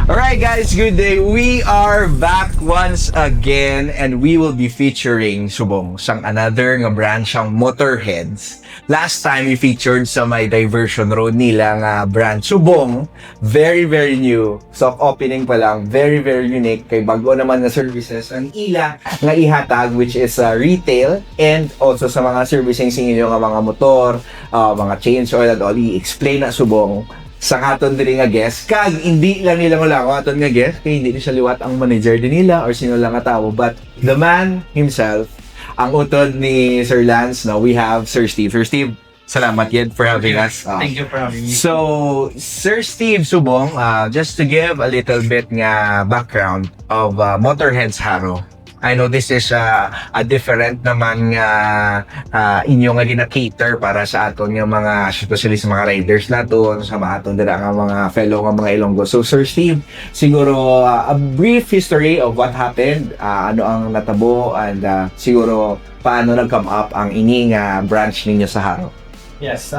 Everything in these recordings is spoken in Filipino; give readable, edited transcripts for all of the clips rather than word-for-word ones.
Alright guys, good day. We are back once again and we will be featuring Subong sang another nga brand siyang Motorheads. Last time we featured sa may diversion road nila nga brand Subong, very new. Soft opening pa lang, very unique kay bago naman na services ang ila nga ihatag which is retail and also sa mga servicing sa inyo nga mga motor, mga change oil and all i-explain na Subong sa katon diri nga guest kag hindi lang nila wala ko aton nga guest kay hindi ni siya liwat ang manager din nila or sino lang nga tao but the man himself ang utod ni Sir Lance. Now we have Sir Steve. Sir Steve, salamat yet for having us. Thank you for having me. So Sir Steve Subong, just to give a little bit nga background of Motorheads Haro. I know this is a different naman nga inyo nga gina-cater para sa aton nga mga especially sa mga riders naton sa mga aton dira nga mga fellow nga mga Ilonggo. So Sir Steve, siguro a brief history of what happened, ano ang natabo and siguro paano nag-come up ang ini nga branch ninyo sa Haro. Yes,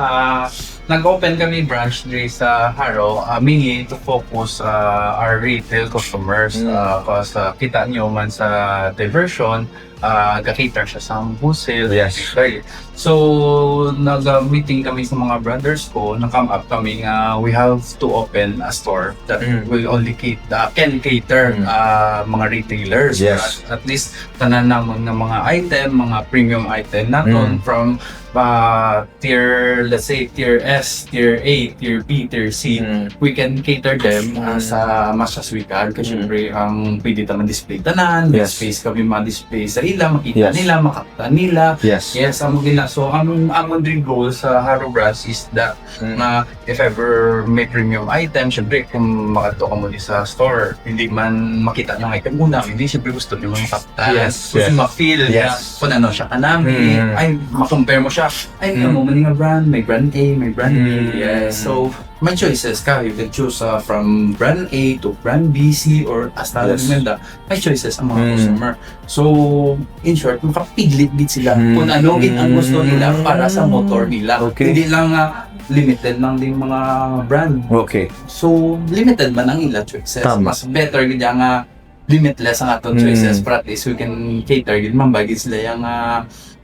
nag-open kami branch dito sa Haro, mainly to focus our retail customers. Because kita nyo man sa diversion, ga-cater siya sa wholesale. Yes. So, nag-meeting kami sa mga brothers ko, nag-come up kami nga we have to open a store that will only can cater mga retailers. Yes. At least, tanan naman ng mga item, mga premium item natin from tier, let's say, tier S, tier A, tier B, tier C, we can cater them sa mas as we can. Kasi syempre, ang pwede naman display tanan, may space kami ma-display sa ila, makita nila, makakita nila. Yes, among gina. So, among dream goal sa Haro Brass is that na if ever may premium item, syempre, kung makato ka muli sa store, hindi man makita nyo ang item muna, hindi syempre gusto nyo makakita. Gusto ma-feel kung ano siya kanami, ay, ma-compare mo siya. Ay, mo nga brand, may brand A, may brand B. Yes. So, may choices ka. You can choose from brand A to brand B, C, or hasta Menda. May choices ang mga customer. So, in short, makapiglit din sila kung ano ang gusto nila para sa motor nila. Okay. Hindi lang limited lang din mga brand. Okay. So, limited man ang ila choices. Tama. Mas better gid nga limitless ang aton choices para at least we can cater gid man bagay sila yung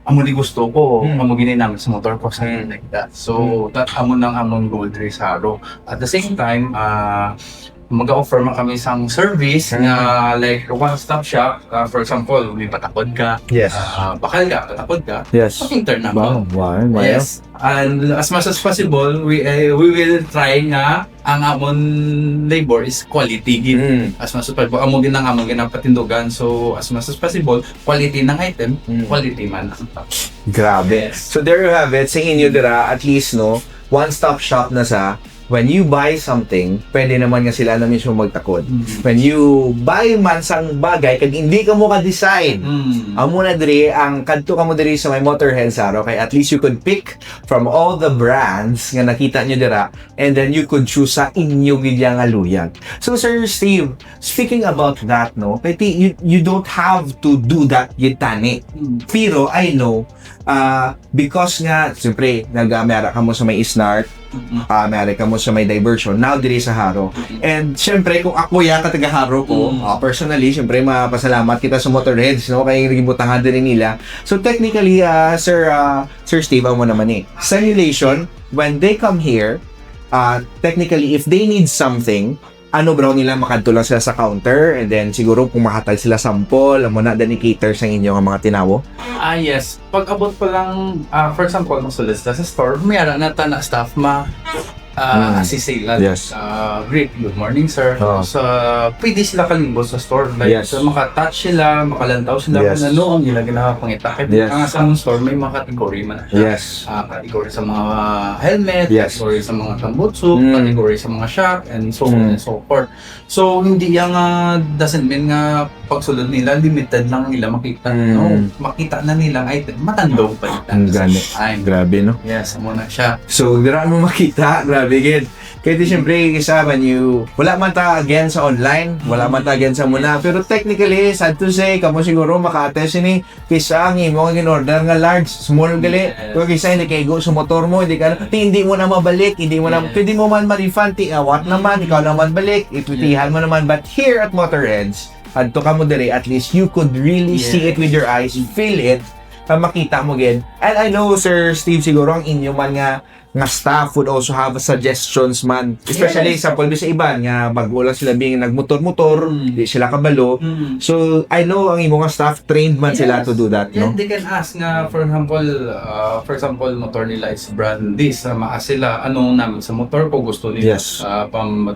amo di gusto ko, amo ginamit sa motor ko, something like that. So, that amo nang among goal diri sa Haro. At the same time, mag-offer man kami sang service na like one-stop shop. For example, may patakod ka, Yes. bakal ka, patakod ka, Yes. pa-cater na mo. Wow. Yes. And as much as possible, we will try nga ang amon labor is quality gid. As much as possible, amon ginang patindugan. So as much as possible, quality ng item, quality man. Grabe. Yes. So there you have it. Sa inyo dira, at least no, one-stop shop na sa when you buy something, pwede naman nga sila na mismo magtakod. When you buy man sang bagay, kag hindi ka mo ka-decide. Amo na diri, ang kadto ka mo diri sa may Motorheads Haro, kay at least you could pick from all the brands nga nakita nyo dira, and then you could choose sa inyo gidya nga luyag. So Sir Steve, speaking about that, no, kay you don't have to do that gitani. Pero I know, because nga, siyempre, nag-amera ka mo sa may Isnart, meron ka mo sa may diversion, now diri sa Haro. And syempre kung ako ya kataga Haro ko, personally syempre mapasalamat kita sa Motorheads no kay gibutangan din nila. So technically Sir Steve mo naman sa relation when they come here, technically if they need something, ano bro nila makadto lang sila sa counter and then siguro kung mahatag sila sample, amo na dani cater sa inyo nga mga tinawo. Yes. Pag abot pa lang, for example, masulit sa store, mayroon na ta na staff assist sila. Yes. Great, good morning sir. So, pwede sila kalimbot sa store. Like, so, makatouch sila, makalantaw sila kung ano ang nila ginapangita. Kaya nga sa store, may mga category man. Yes. Category sa mga helmet, Yes. category sa mga tambutso, category sa mga shock, and so on and so forth. So, hindi yung doesn't mean nga pagsulod nila, limited lang nila makita. No, makita na nilang item, matandog pa ito. Gani. Grabe no. Yes, amo na siya. So, dira mo makita, grabe gid. Kaya di siyempre, isa man wala man ta again sa online, wala man ta again sa muna. Pero technically, sad to say, kamo siguro maka-attest ni kisa ang imo nga in-order nga large, small gali. Kung kisa hindi kay go sa motor mo, hindi mo na mabalik, hindi mo na, pwede mo man ma-refund, what naman, ikaw naman balik, iputihan mo naman. But here at Motorheads, adto ka mo diri, at least you could really see it with your eyes, feel it, makita mo again. And I know, Sir Steve, siguro ang inyo man nga staff would also have suggestions man. Especially example sa iban nga bago lang sila being nagmotor-motor, di sila kabalo. So I know ang imong staff trained man sila to do that, no? They can ask nga for example motor nila is brand this, maas sila anong namin sa motor ko gusto nila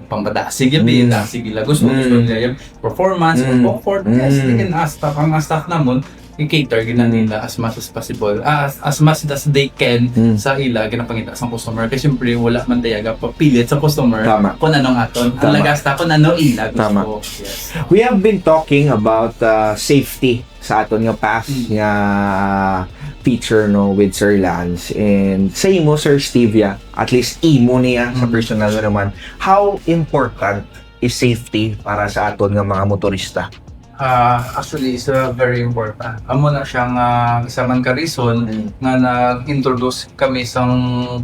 pambadasig yabi, dasig nila gusto nila yung performance, comfort. Yes, they can ask ang staff namon i-cater gina nila as much as possible, as much as they can sa ila ginapangita sa customer kasi syempre wala man dayaga papilit sa customer kung anong aton ang lagasta kung ano ila gusto. Yes. We have been talking about safety sa aton nga path nga feature no with Sir Lance, and sa imo Sir Steve at least imo niya sa personal naman, how important is safety para sa aton nga mga motorista? Actually, it's very important. Amo na siyang isa man ka reason nga nag-introduce kami sa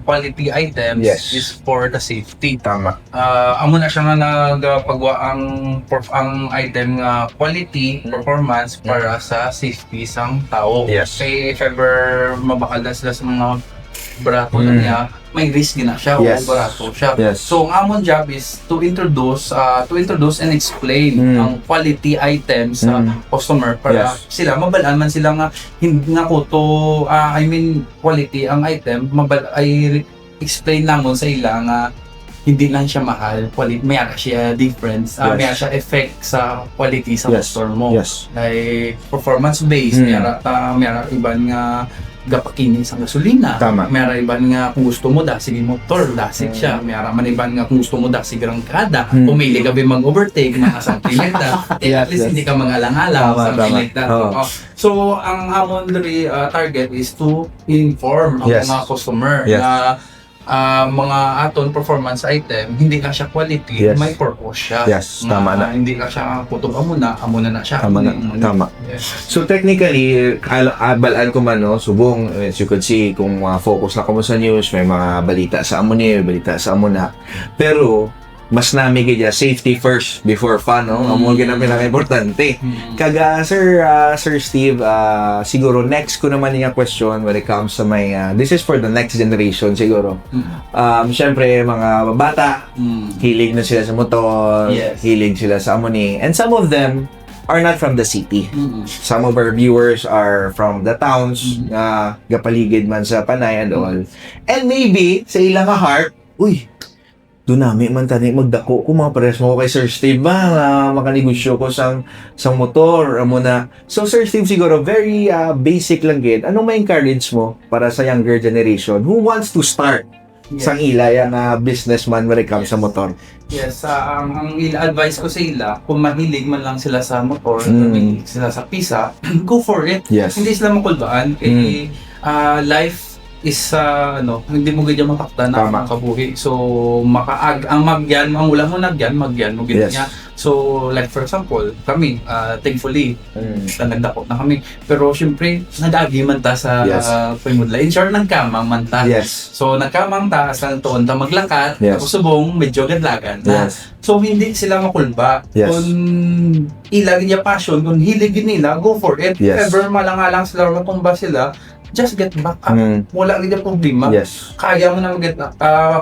quality items is for the safety. Tama. Amo na siya nga nagpagwa ang item nga quality, performance para sa safety sang tao. Yes. Kaya if ever mabakal na sila sa mga barato na niya, may risk na siya o barato siya. So ang amon job is to introduce and explain ang quality items sa customer para sila mabalaan man sila nga hindi nga ko to quality ang item ay explain namon sa ila nga hindi lang siya mahal, quality, mayroon siya difference, mayroon siya effect sa quality sa motor mo. Like performance based, mayroon iban nga gapakini sa gasolina. Mayroon iban nga kung gusto mo dasig motor, dasig siya. Mayroon man iban nga kung gusto mo dasig rangkada. Pumili ka ba mag-overtake, mga something like that. At least hindi ka mga-alang-alang, something like that. So, ang amon target is to inform ang mga customer na mga aton performance item, hindi lang siya quality, may purpose siya. Tama na. Hindi lang siya kutob amo na siya. Tama. So technically, balaan ko man, no, subong, as you could see, kung focus na ko mo sa news, may mga balita sa amo ni, balita sa amo na. Pero, mas nami kaya safety first before fun, no? Amo gyud ang pinaka-importante. Kaga Sir Steve, siguro next ko naman yung question when it comes to my this is for the next generation siguro. Syempre mga bata, hilig na sila sa motor, hilig sila sa amo ni, and some of them are not from the city. Some of our viewers are from the towns, gapaligid man sa Panay and all. And maybe sa ilang heart, uy, dunami man tani magdako ko mga pares mo kay Sir Steve ba makanegosyo ko sang motor amo na. So Sir Steve, siguro very basic lang gid, anong ma-encourage mo para sa younger generation who wants to start sang ila yang businessman when it comes sa motor? Ang advice ko sa ila, kung mahilig man lang sila sa motor, mahilig sila sa pisa, go for it. Hindi sila makulbaan kay life is hindi mo ganyan matakta na makabuhi. So ang wala mo nagyan mo ganyan. So like for example, kami thankfully nagdako na kami. Pero syempre nadagi man ta sa pimudla. Insure ng kamang man ta. So nagkamang ta sa tuon ta maglakat, tapos subong medyo gadlagan na. So hindi sila makulba. Kung ilag niya passion, kung hilig nila, go for it. Ever malangalang sila or matumba sila, just get back up. Wala rin yung problema. Kaya mo na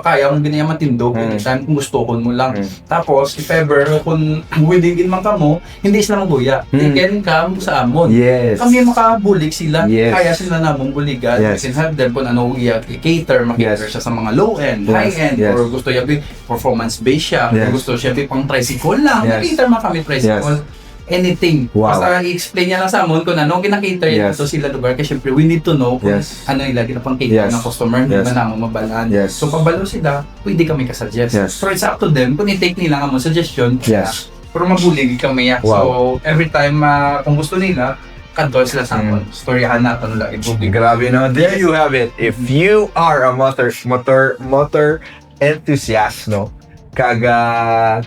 kaya mo ganyan matindog anytime kung gusto ko mo lang. Tapos, if ever, kung willing man ka mo, hindi sila maguya. Tingin ka mo sa amon. Kami makabulig sila. Kaya sila namong buligan. We can have them kung ano i-cater, makater siya sa mga low-end, high-end, or gusto niya performance-based siya, or gusto siya pang tricycle lang. Cater man kami tricycle. Anything. Basta i-explain niya lang sa amon kung ano kinakita dito sila lugar. Kasi syempre, we need to know kung ano nila ginapang cater ng customer, hindi man naman mabalaan. So, pabalo sila, pwede kami ka-suggest. So, it's up to them. Kung i-take nila ang suggestion, pero mabulig kami. So, every time kung gusto nila, kanto sila sa amon. Storyahan natin nila. Grabe, no? There you have it. If you are a motor enthusiast, no? kaga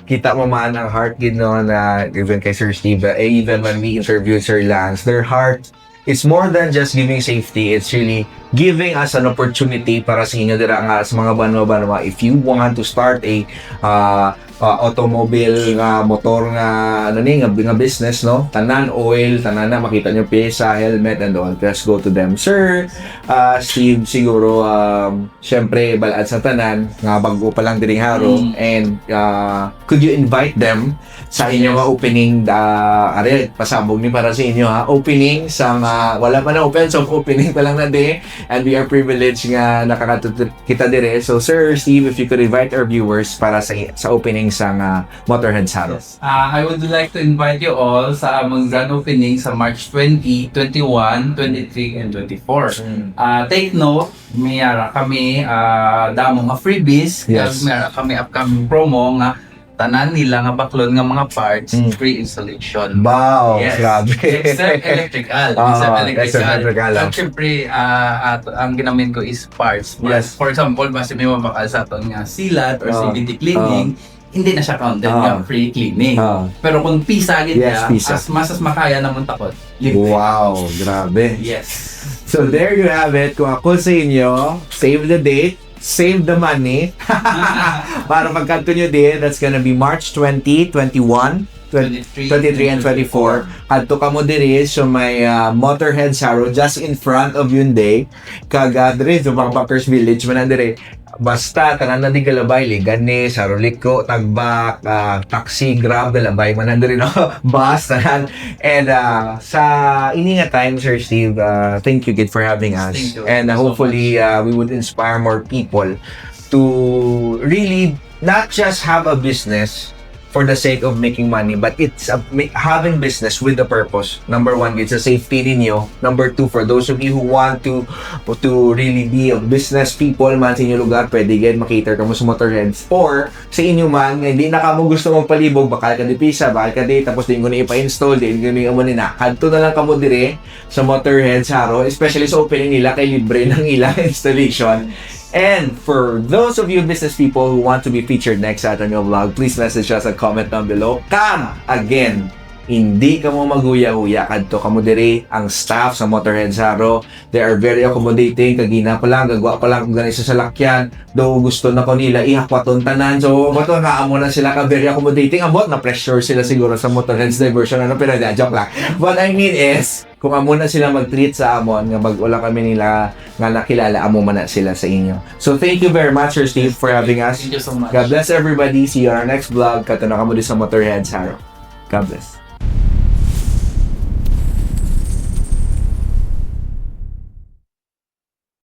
kita mo man ang heart gid no na even kay Sir Steve, even when we interviewed Sir Lance, their heart, it's more than just giving safety. It's really giving us an opportunity para sa inyo dira nga sa mga banwa if you want to start a automobile nga motor nga ano ni nga business, no, tanan oil, tanan na makita nyo pyesa, helmet and all, just go to them. Sir Steve, siguro syempre balad sa tanan nga bago pa lang diring haro, and could you invite them sa inyo nga opening are pasabog ni para sa inyo ha, opening sa wala pa na open, so opening pa lang na di, and we are privileged nga nakakatuto kita dire. So Sir Steve, if you could invite our viewers para sa opening sa Motorhead Haro. Yes. I would like to invite you all sa among grand opening sa March 20, 21, 23, and 24. Take note, mayara kami damo nga freebies, Yes. mayara kami upcoming promo nga tanan nila nga baklon nga mga parts, free installation. Wow, Yes. grabe. Except electrical. Except electrical. At syempre, ang ginamin ko is parts. Yes. For example, basta may mabakal sa aton nga silat or CVT cleaning, hindi na siya counted nga free cleaning. Pero kung pisa gid Yes, ka, pisa. as makaya naman takot. Libre. Wow, grabe. Yes. So there you have it. Kung ako sa inyo, save the date, save the money. Para pagkanto nyo din, that's gonna be March 20, 21, 23 and 24. Kadto ka mo diri so may Motorhead Haro just in front of Hyundai. Kaga diri sa Backpackers Village man diri. Basta tanan na di galabay ligani Saroliko, Tagbak, taxi, Grab galabay man diri no. Bus tanan. And sa ini nga time Sir Steve, thank you gid for having us. Thank you And so hopefully we would inspire more people to really not just have a business for the sake of making money, but it's having business with a purpose. Number one, it's a safety ninyo. Number two, for those of you who want to really be a business people man sa inyo lugar, pwede gan makater ka mo sa Motorheads. Or sa inyo man, hindi na ka mo gusto mong palibog, bakal ka di pisa, bakal ka di, tapos di ko na ipa-install, di ko na imo na. Kadto na lang ka mo dire sa Motorheads Haro, especially sa opening nila, kay libre ng ilang installation. And for those of you business people who want to be featured next at on your vlog, please message us and comment down below. Come again! Hindi ka mo maguya-uya kadto ka mo diri ang staff sa Motorhead Haro. They are very accommodating, kagina pa lang, gagwa pa lang kung ganito sa salakyan. Though gusto na ko nila ihakwaton tanan. So, bato nga amo na sila ka very accommodating. Amot na pressure sila siguro sa Motorhead's diversion pero joke lang. What I mean is, kung amo na sila mag-treat sa amon nga wala kami nila nga nakilala, amo man na sila sa inyo. So thank you very much Sir Steve for having us. Thank you so much. God bless everybody. See you on our next vlog. Kato na kamo di sa Motorhead Haro. God bless.